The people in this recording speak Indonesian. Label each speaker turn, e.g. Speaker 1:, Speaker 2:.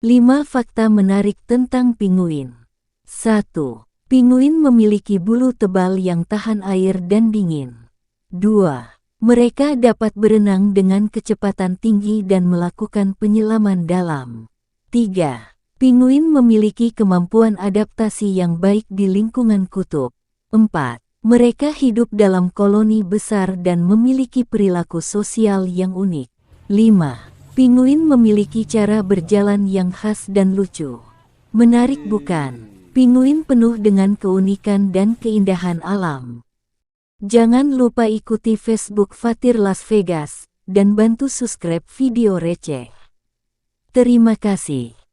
Speaker 1: 5 fakta menarik tentang pinguin. 1. Pinguin memiliki bulu tebal yang tahan air dan dingin. 2. Mereka dapat berenang dengan kecepatan tinggi dan melakukan penyelaman dalam. 3. Pinguin memiliki kemampuan adaptasi yang baik di lingkungan kutub. 4. Mereka hidup dalam koloni besar dan memiliki perilaku sosial yang unik. 5. Pinguin memiliki cara berjalan yang khas dan lucu. Menarik bukan? Pinguin penuh dengan keunikan dan keindahan alam. Jangan lupa ikuti Facebook Fatir Las Vegas dan bantu subscribe video receh. Terima kasih.